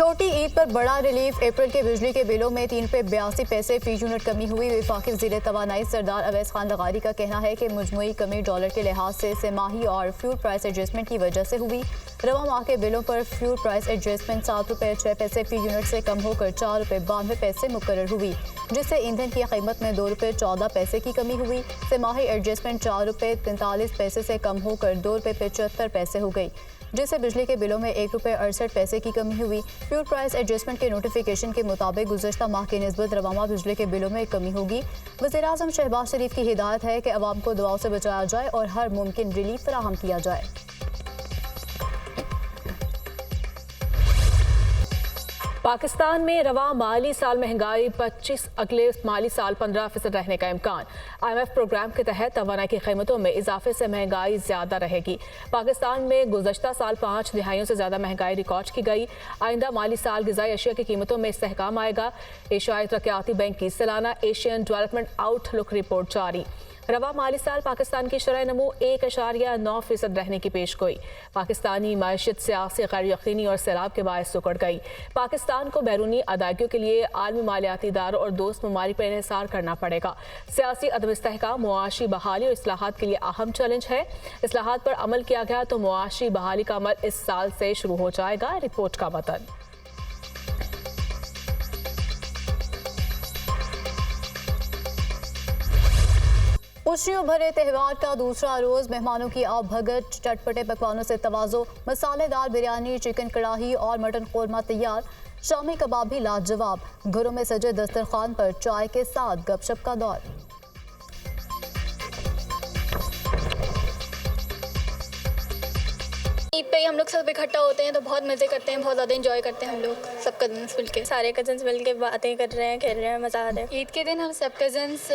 छोटी ईद पर बड़ा रिलीफ। अप्रैल के बिजली के बिलों में 3 रुपये 82 पैसे फी यूनिट कमी हुई। वफाकी वज़ीर तवानाई सरदार अवैस खान लगारी का कहना है कि मुजमुई कमी डॉलर के लिहाज से तिमाही और फ्यूल प्राइस एडजस्टमेंट की वजह से हुई। रवा माह के बिलों पर फ्यूल प्राइस एडजस्टमेंट 7 रुपये 6 पैसे फी यूनिट से कम होकर 4 रुपये 92 पैसे मुकर्रर हुई, जिससे ईंधन की कीमत में 2 रुपये 14 पैसे की कमी हुई। तिमाही एडजस्टमेंट 4 रुपये 43 पैसे से कम होकर 2 रुपये 75 पैसे हो गई, जिससे बिजली के बिलों में 1 रुपये 68 पैसे की कमी हुई। फ्यूल प्राइस एडजस्टमेंट के नोटिफिकेशन के मुताबिक गुज़श्ता माह की निस्बत रवा माह बिजली के बिलों में कमी होगी। वज़ीर-ए-आज़म शहबाज शरीफ की हिदायत है कि अवाम को दवाओं से बचाया जाए और हर मुमकिन रिलीफ फराहम किया जाए। पाकिस्तान में रवा माली साल महंगाई 25, अगले माली साल 15% रहने का इम्कान। IMF प्रोग्राम के तहत तवानाई की कीमतों में इजाफे से महंगाई ज्यादा रहेगी। पाकिस्तान में गुज़श्ता साल 5 दिहाइयों से ज्यादा महंगाई रिकॉर्ड की गई। आइंदा माली साल ग़िज़ाई अशिया की कीमतों में इस्तेहकाम आएगा। एशियाई तरक्याती बैंक की सालाना एशियन डेवलपमेंट आउटलुक रिपोर्ट जारी। रवा माली साल पाकिस्तान की शरह नमो 1.9% रहने की पेश गोई। पाकिस्तानी मायशत सियासी गैर यकीनी और सैलाब के बायस सुकड़ गई। पाकिस्तान को बैरूनी अदायगियों के लिए आलमी मालियाती इदारों और दोस्त ममालिक पर इन्हिसार करना पड़ेगा। सियासी अदम इस्तेहकाम मुआशी बहाली और इस्लाहात के लिए अहम चैलेंज है। इस्लाहात पर अमल किया गया तो मुआशी बहाली का अमल इस साल से शुरू हो जाएगा। रिपोर्ट का मतन। खुशियों भरे त्यौहार का दूसरा रोज मेहमानों की आवभगत, चटपटे पकवानों से तवाज़ो। मसालेदार बिरयानी, चिकन कढ़ाई और मटन कोरमा तैयार। शामी कबाब भी लाजवाब। घरों में सजे दस्तरखान पर चाय के साथ गपशप का दौर। ईद पे ही हम लोग सब इकट्ठा होते हैं तो बहुत मज़े करते हैं, बहुत ज़्यादा एंजॉय करते हैं हम लोग सब कज़न्स मिल के। सारे कज़न्स मिल के बातें कर रहे हैं, खेल रहे हैं, मज़ा आ रहा है। ईद के दिन हम सब कज़न्स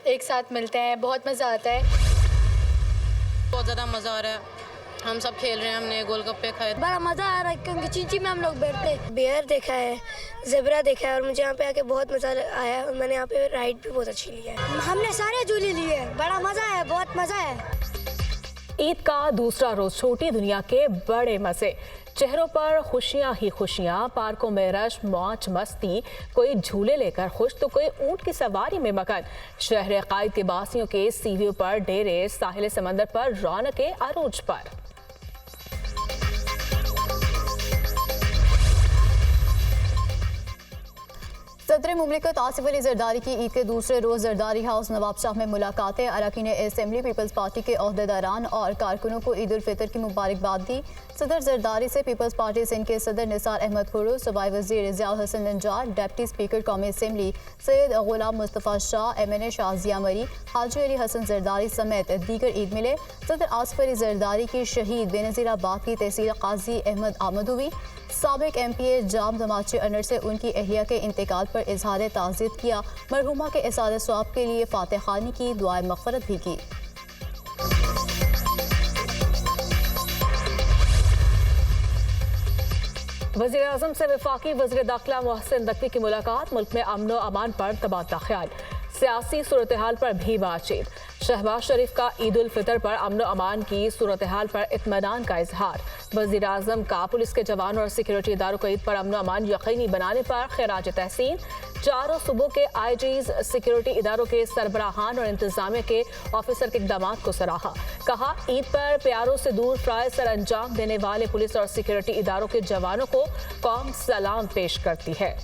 एक साथ मिलते हैं, बहुत मज़ा आता है। बहुत ज़्यादा मज़ा आ रहा है। हम सब खेल रहे हैं, हमने गोलगप्पे खाए, बड़ा मज़ा आ रहा है क्योंकि चींची में हम लोग बैठते। बेयर देखा है, ज़ेब्रा देखा है और मुझे यहाँ पे आके बहुत मज़ा आया और मैंने यहाँ पे राइड भी बहुत अच्छी ली है। हमने सारे झूले लिए, बड़ा मज़ा है, बहुत मज़ा है। ईद का दूसरा रोज, छोटी दुनिया के बड़े मजे। चेहरों पर खुशियां ही खुशियां, पार्कों में रश, मौज मस्ती। कोई झूले लेकर खुश तो कोई ऊंट की सवारी में मगन। शहर कायद के बासियों के सीवियों पर डेरे, साहिल समंदर पर रौनके अरूज पर। सदर मुमलिकत आसिफ अली जरदारी की ईद के दूसरे रोज जरदारी हाउस नवाबशाह में मुलाकातें। अरकान असेंबली पीपल्स पार्टी के अहदेदारान और कारकुनों को ईद उल फितर की मुबारकबाद दी। सदर जरदारी से पीपल्स पार्टी सिंध के सदर निसार अहमद खुर्रम, सूबाई वज़ीर ज़ियाउल हसन नंजार, डिप्टी स्पीकर कौमी असेंबली सैयद गुलाम मुस्तफ़ा शाह, MNA शाजिया मरी, हाजी अली हसन जरदारी समेत दीगर ईद मिले। सदर आसिफ अली जरदारी की शहीद बेनज़ीराबाद की तहसील काजी अहमद आमद हुई। साबिक MPA जाम दमाचे अनर से उनकी अहलिया के इंतकाल पर इजहार ताज़ियत किया। मरहुमा के इसारे सवाब के लिए फातिह खानी की, दुआए मग़फ़रत भी की। वज़ीर-ए-आज़म से वफाकी वज़ीर दाखिला मोहसिन नकवी की मुलाकात। मुल्क में अमन व अमान पर तबादला ख्याल। सियासी सूरत हाल पर भी बातचीत। शहबाज शरीफ का ईद उल फितर पर अमन व अमान की सूरत हाल पर इत्मीनान का इजहार। वज़ीर-ए-आज़म का पुलिस के जवानों और सिक्योरिटी इदारों को ईद पर अमन व अमान यकीनी बनाने पर खिराज तहसीन। चारों सूबों के IGs, सिक्योरिटी इदारों के सरबराहान और इंतजामिया के ऑफिसर के इक़दाम को सराहा। कहा, ईद पर प्यारों से दूर फ़राइज़ सर अंजाम देने वाले पुलिस और सिक्योरिटी इदारों के जवानों को कौम सलाम पेश करती है।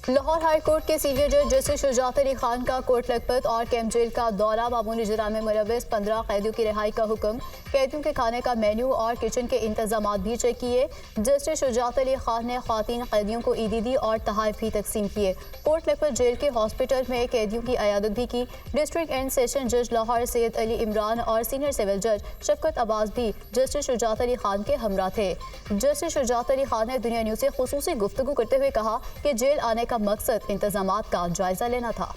लाहौर हाई कोर्ट के सीनियर जज जस्टिस शुजात अली खान का कोर्ट लखपत और कैंप जेल का दौरा। मामूली जुर्म में मुलव्वस 15 कैदियों की रिहाई का हुक्म। कैदियों के खाने का मेन्यू और किचन के इंतजाम भी चेक किए। जस्टिस शुजात अली खान ने खातीन कैदियों को ईदी दी और तहाइफ भी तकसीम किए। कोर्ट लखपत जेल के हॉस्पिटल में कैदियों की अयादत भी की। डिस्ट्रिक्ट एंड सेशन जज लाहौर सैयद अली इमरान और सीनियर सिविल जज शफकत अब्बास भी जस्टिस शुजात अली खान के हमरा थे। जस्टिस शुजात अली खान ने दुनिया न्यूज़ से खुसूसी गुफ्तगू करते हुए कहा कि जेल आने का मकसद इंतजामात का जायजा लेना था।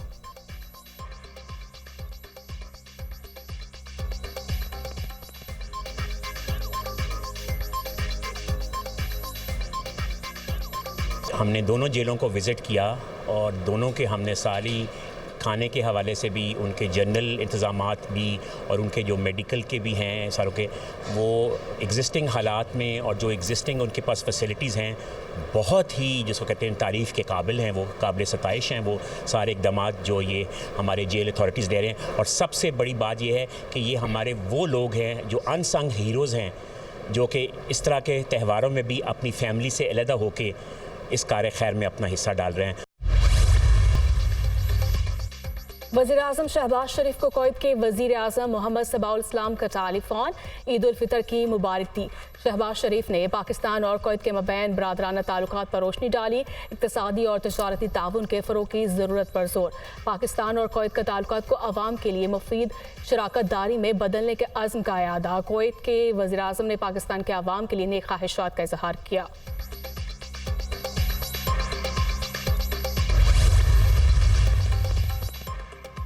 हमने दोनों जेलों को विज़िट किया और दोनों के हमने सारी खाने के हवाले से भी, उनके जनरल इंतज़ामात भी और उनके जो मेडिकल के भी हैं सारों के, वो एग्जिस्टिंग हालात में और जो एग्जिस्टिंग उनके पास फैसिलिटीज़ हैं बहुत ही जिसको कहते हैं तारीफ़ के काबिल हैं, वो काबिल सताइश हैं वो सारे इक़दाम जो ये हमारे जेल अथॉरिटीज़ दे रहे हैं। और सबसे बड़ी बात ये है कि ये हमारे वो लोग हैं जो अनसंग हीरोज़ हैं, जो कि इस तरह के त्यौहारों में भी अपनी फैमिली से अलहदा होकर इस कार खैर में अपना हिस्सा डाल रहे हैं। वज़ीर-ए-आज़म शहबाज शरीफ को कुवैत के वज़ीर-ए-आज़म मोहम्मद सबाउल इस्लाम का टेलीफोन ईद उल फितर की मुबारक दी। शहबाज शरीफ ने पाकिस्तान और कुवैत के मबैन बरादराना ताल्लुकात पर रोशनी डाली, इक़्तिसादी और तजारती ताउन के फ़रोग़ की ज़रूरत पर जोर। पाकिस्तान और कुवैत के ताल्लुकात को अवाम के लिए मुफीद शराकत दारी में बदलने के अज़्म का इआदा। कुवैत के वज़ीर-ए-आज़म ने पाकिस्तान के अवाम के लिए नेक ख्वाहिशात का इज़हार किया।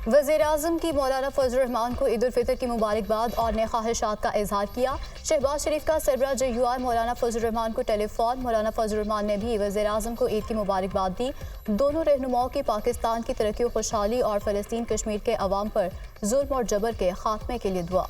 वज़ीर-ए-आज़म की मौलाना फजल रहमान को ईद उल फितर की मुबारकबाद और नेक ख्वाहिशात का इजहार किया। शहबाज शरीफ का सरबराह JUI मौलाना फजल रहमान को टेलीफोन। मौलाना फजल रहमान ने भी वज़ीर-ए-आज़म को ईद की मुबारकबाद दी। दोनों रहनुमाओं की पाकिस्तान की तरक्की और खुशहाली और फ़लस्तीन कश्मीर के अवाम पर जुल्म और जबर के खात्मे के लिए दुआ।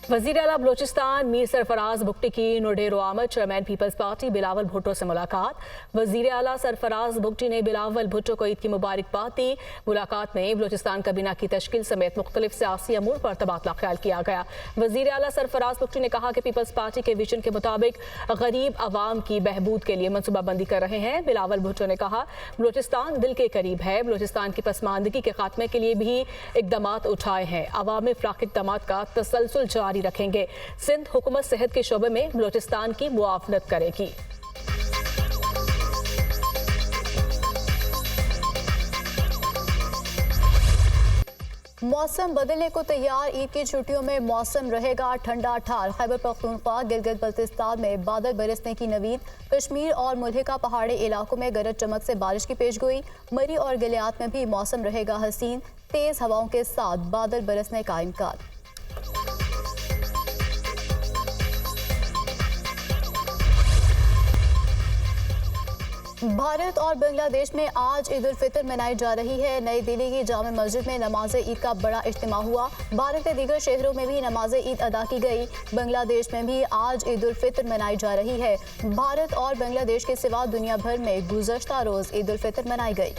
वज़ीर आला बलोचिस्तान मीर सरफराज बुगटी की नोडेरो आमद। चेयरमैन पीपल्स पार्टी बिलावल भुट्टो से मुलाकात। वज़ीर आला सरफराज बुगटी ने बिलावल भुट्टो को ईद की मुबारकबाद दी। मुलाकात में बलोचिस्तान काबीना की तश्कील समेत मुख्तलिफ सियासी अमूर पर तबादला ख्याल किया गया। वज़ीर आला सरफराज बुगटी ने कहा कि पीपल्स पार्टी के विजन के मुताबिक गरीब आवाम की बहबूद के लिए मनसूबाबंदी कर रहे हैं। बिलावल भुट्टो ने कहा बलोचिस्तान दिल के करीब है, बलोचिस्तान की पसमानदगी के खात्मे के लिए भी इकदाम उठाए हैं। अवामी इफ्लाक इकदाम का तसलसल जारी रखेंगे। सिंध हुकूमत सेहत के शोबे में बलोचिस्तान की मुआवनत करेगी। मौसम बदलने को तैयार। ईद की छुट्टियों में मौसम रहेगा ठंडा ठार। खैबर पख्तूनख्वा गिलगित बल्तिस्तान में बादल बरसने की नवीद। कश्मीर और मुल्हिका पहाड़ी इलाकों में गरज चमक से बारिश की पेशगोई। मरी और गिलियात में भी मौसम रहेगा हसीन। तेज हवाओं के साथ बादल बरसने का इम्कान। भारत और बांग्लादेश में आज ईद उल फितर मनाई जा रही है। नई दिल्ली की जामे मस्जिद में नमाज ईद का बड़ा इज्तिमा हुआ। भारत के दीगर शहरों में भी नमाज ईद अदा की गई। बांग्लादेश में भी आज ईद उल फितर मनाई जा रही है। भारत और बांग्लादेश के सिवा दुनिया भर में गुज़श्ता रोज़ ईद उल फितर मनाई गई।